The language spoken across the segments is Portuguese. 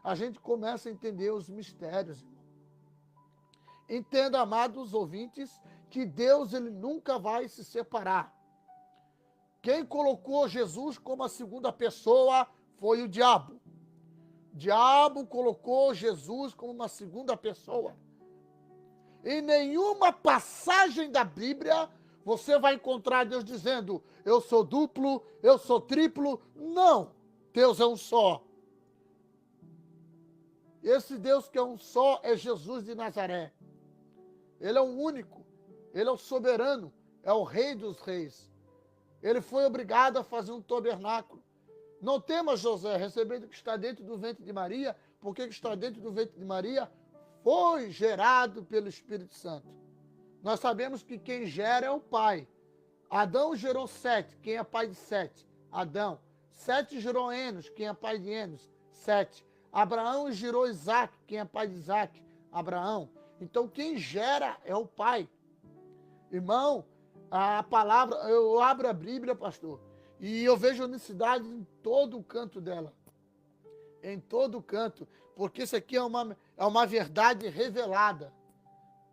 a gente começa a entender os mistérios. Entenda, amados ouvintes, que Deus ele nunca vai se separar. Quem colocou Jesus como a segunda pessoa foi o diabo. O diabo colocou Jesus como uma segunda pessoa. Em nenhuma passagem da Bíblia você vai encontrar Deus dizendo: eu sou duplo, eu sou triplo. Não, Deus é um só. Esse Deus que é um só é Jesus de Nazaré. Ele é o único, ele é o soberano, é o rei dos reis. Ele foi obrigado a fazer um tabernáculo. Não temas, José, recebendo o que está dentro do ventre de Maria, porque o que está dentro do ventre de Maria foi gerado pelo Espírito Santo. Nós sabemos que quem gera é o Pai. Adão gerou Sete, quem é pai de Sete? Adão. Sete gerou Enos, quem é pai de Enos? Sete. Abraão gerou Isaac, quem é pai de Isaac? Abraão. Então quem gera é o Pai. Irmão, a palavra, eu abro a Bíblia, pastor, e eu vejo unicidade em todo o canto dela. Em todo o canto. Porque isso aqui é uma verdade revelada.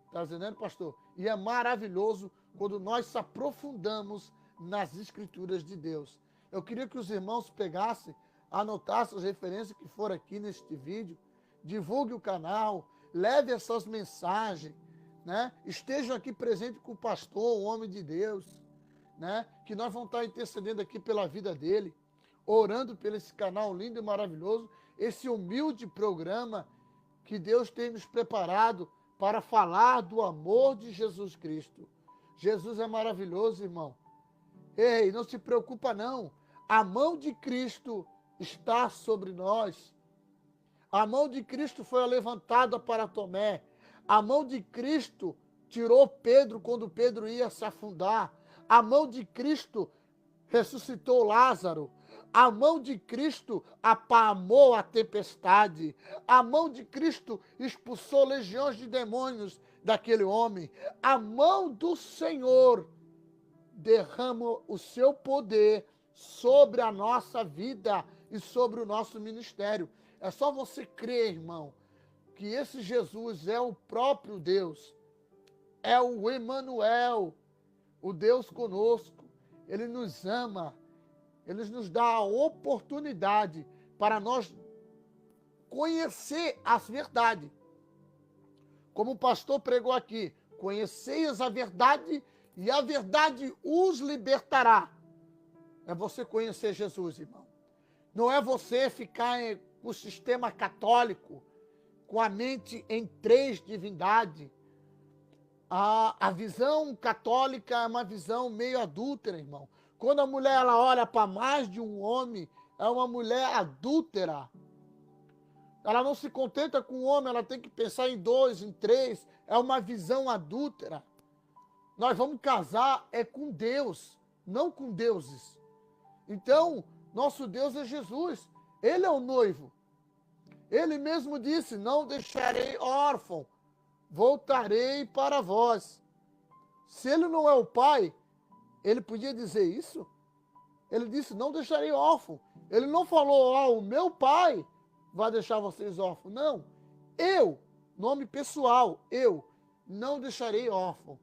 Está entendendo, pastor? E é maravilhoso quando nós se aprofundamos nas Escrituras de Deus. Eu queria que os irmãos pegassem, anotassem as referências que foram aqui neste vídeo, divulgue o canal, leve essas mensagens, né? Estejam aqui presentes com o pastor, o homem de Deus, né? Que nós vamos estar intercedendo aqui pela vida dele, orando pelo esse canal lindo e maravilhoso, esse humilde programa que Deus tem nos preparado para falar do amor de Jesus Cristo. Jesus é maravilhoso, irmão. Ei, não se preocupa não. A mão de Cristo está sobre nós. A mão de Cristo foi levantada para Tomé. A mão de Cristo tirou Pedro quando Pedro ia se afundar. A mão de Cristo ressuscitou Lázaro. A mão de Cristo apamou a tempestade. A mão de Cristo expulsou legiões de demônios daquele homem. A mão do Senhor derrama o seu poder sobre a nossa vida e sobre o nosso ministério. É só você crer, irmão, que esse Jesus é o próprio Deus. É o Emanuel, o Deus conosco. Ele nos ama. Ele nos dá a oportunidade para nós conhecer as verdades. Como o pastor pregou aqui, conheceis a verdade e a verdade os libertará. É você conhecer Jesus, irmão. Não é você ficar com o sistema católico, com a mente em três divindades. A visão católica é uma visão meio adúltera, irmão. Quando a mulher ela olha para mais de um homem, é uma mulher adúltera. Ela não se contenta com o homem, ela tem que pensar em dois, em três. É uma visão adúltera. Nós vamos casar é com Deus, não com deuses. Então, nosso Deus é Jesus. Ele é o noivo. Ele mesmo disse, não deixarei órfão, voltarei para vós. Se ele não é o pai, ele podia dizer isso? Ele disse, não deixarei órfão. Ele não falou, o meu pai vai deixar vocês órfãos. Não, eu, nome pessoal, eu não deixarei órfão.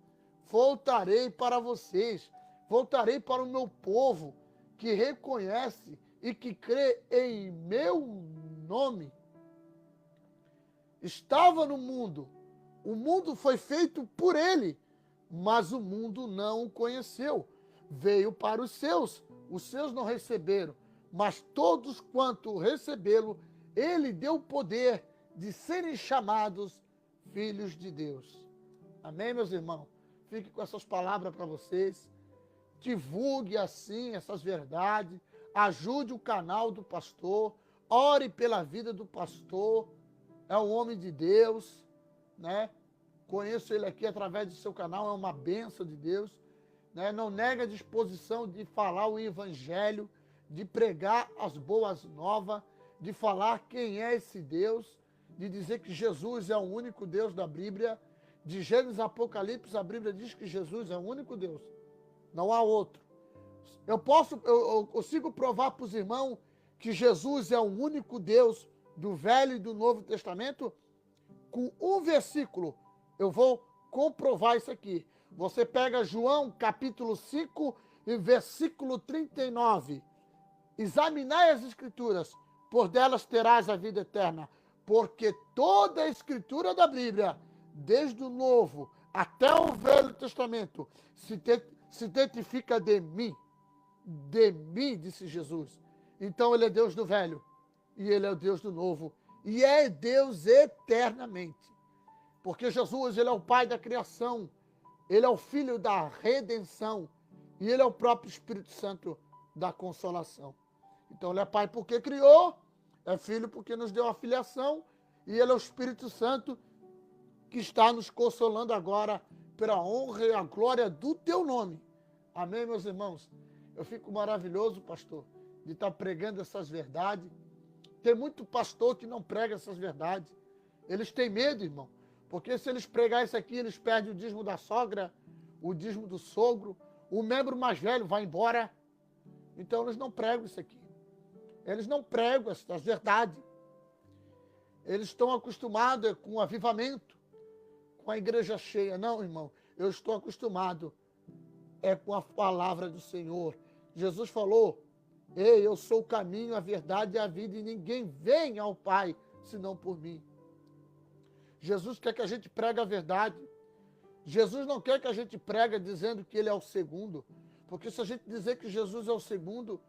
Voltarei para vocês, voltarei para o meu povo, que reconhece e que crê em meu nome. Estava no mundo, o mundo foi feito por ele, mas o mundo não o conheceu. Veio para os seus não receberam, mas todos quanto recebê-lo, ele deu poder de serem chamados filhos de Deus. Amém, meus irmãos? Fique com essas palavras para vocês. Divulgue assim essas verdades. Ajude o canal do pastor. Ore pela vida do pastor. É um homem de Deus, né? Conheço ele aqui através do seu canal, é uma bênção de Deus, né? Não nega a disposição de falar o evangelho, de pregar as boas novas, de falar quem é esse Deus, de dizer que Jesus é o único Deus da Bíblia. De Gênesis a Apocalipse, a Bíblia diz que Jesus é o único Deus, não há outro. Eu consigo provar para os irmãos que Jesus é o único Deus do Velho e do Novo Testamento, com um versículo. Eu vou comprovar isso aqui. Você pega João capítulo 5 e versículo 39. Examinai as Escrituras, por delas terás a vida eterna. Porque toda a Escritura da Bíblia, desde o Novo até o Velho Testamento, se identifica de mim. De mim, disse Jesus. Então ele é Deus do Velho e ele é o Deus do Novo. E é Deus eternamente. Porque Jesus, ele é o Pai da criação. Ele é o Filho da redenção. E ele é o próprio Espírito Santo da consolação. Então ele é Pai porque criou, é Filho porque nos deu a filiação, e ele é o Espírito Santo que está nos consolando agora pela honra e a glória do teu nome. Amém, meus irmãos? Eu fico maravilhoso, pastor, de estar pregando essas verdades. Tem muito pastor que não prega essas verdades. Eles têm medo, irmão. Porque se eles pregarem isso aqui, eles perdem o dízimo da sogra, o dízimo do sogro, o membro mais velho vai embora. Então eles não pregam isso aqui. Eles não pregam essas verdades. Eles estão acostumados com o avivamento, com a igreja cheia. Não, irmão, eu estou acostumado com a palavra do Senhor. Jesus falou, ei, eu sou o caminho, a verdade e a vida, e ninguém vem ao Pai, senão por mim. Jesus quer que a gente pregue a verdade. Jesus não quer que a gente pregue dizendo que ele é o segundo, porque se a gente dizer que Jesus é o segundo,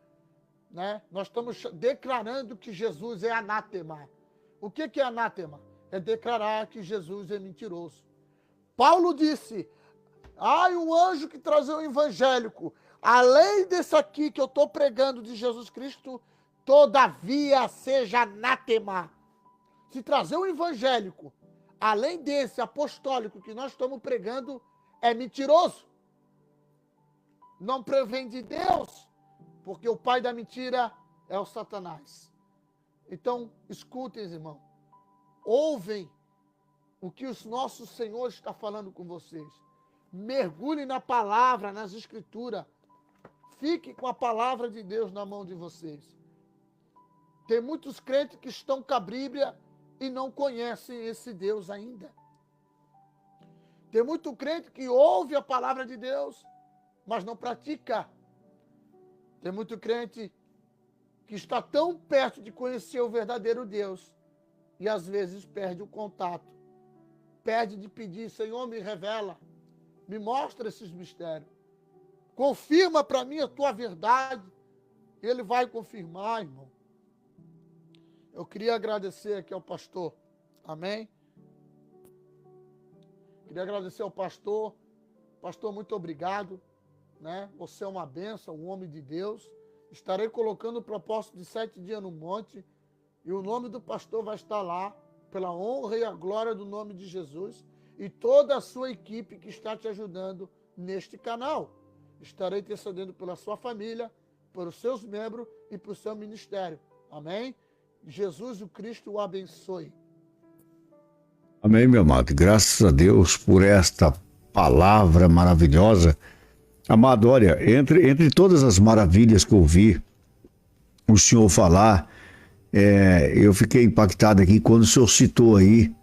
né, nós estamos declarando que Jesus é anátema. O que é anátema? É declarar que Jesus é mentiroso. Paulo disse, o anjo que trazia o evangélico, além desse aqui que eu estou pregando de Jesus Cristo, todavia seja anátema. Se trazer um evangélico, além desse apostólico que nós estamos pregando, é mentiroso. Não provém de Deus, porque o pai da mentira é o Satanás. Então, escutem, irmão. Ouvem o que o nosso Senhor está falando com vocês. Mergulhem na palavra, nas escrituras. Fiquem com a palavra de Deus na mão de vocês. Tem muitos crentes que estão com a Bíblia e não conhecem esse Deus ainda. Tem muito crente que ouve a palavra de Deus, mas não pratica. Tem muito crente que está tão perto de conhecer o verdadeiro Deus e às vezes perde o contato. Perde de pedir, Senhor, me revela, me mostra esses mistérios. Confirma para mim a tua verdade. Ele vai confirmar, irmão. Eu queria agradecer aqui ao pastor. Amém? Queria agradecer ao pastor. Pastor, muito obrigado. Né? Você é uma bênção, um homem de Deus. Estarei colocando o propósito de 7 dias no monte. E o nome do pastor vai estar lá, pela honra e a glória do nome de Jesus. E toda a sua equipe que está te ajudando neste canal. Estarei intercedendo pela sua família, pelos seus membros e pelo seu ministério. Amém? Jesus o Cristo o abençoe. Amém, meu amado. Graças a Deus por esta palavra maravilhosa. Amado, olha, entre todas as maravilhas que eu ouvi o senhor falar, eu fiquei impactado aqui quando o senhor citou aí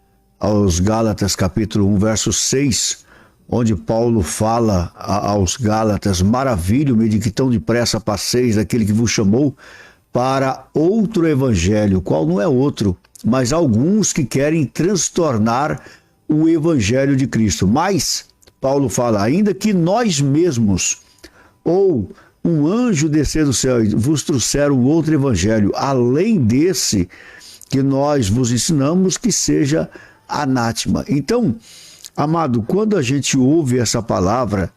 aos Gálatas capítulo 1, verso 6, onde Paulo fala aos Gálatas, maravilho-me de que tão depressa passeis daquele que vos chamou para outro evangelho, qual não é outro, mas alguns que querem transtornar o evangelho de Cristo. Mas, Paulo fala, ainda que nós mesmos, ou um anjo descer do céu e vos trouxeram outro evangelho, além desse que nós vos ensinamos, que seja anátema. Então, amado, quando a gente ouve essa palavra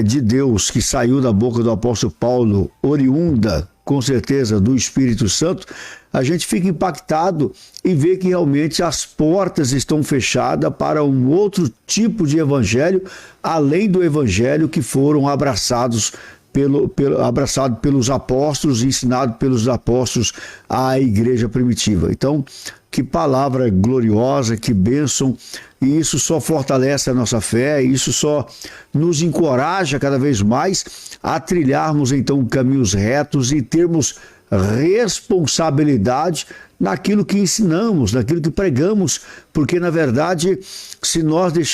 de Deus que saiu da boca do apóstolo Paulo, oriunda, com certeza, do Espírito Santo, a gente fica impactado e vê que realmente as portas estão fechadas para um outro tipo de evangelho, além do evangelho que foram abraçado pelos apóstolos e ensinado pelos apóstolos à igreja primitiva. Então, que palavra gloriosa, que bênção, e isso só fortalece a nossa fé, isso só nos encoraja cada vez mais a trilharmos então caminhos retos e termos responsabilidade naquilo que ensinamos, naquilo que pregamos, porque, na verdade, se nós deixarmos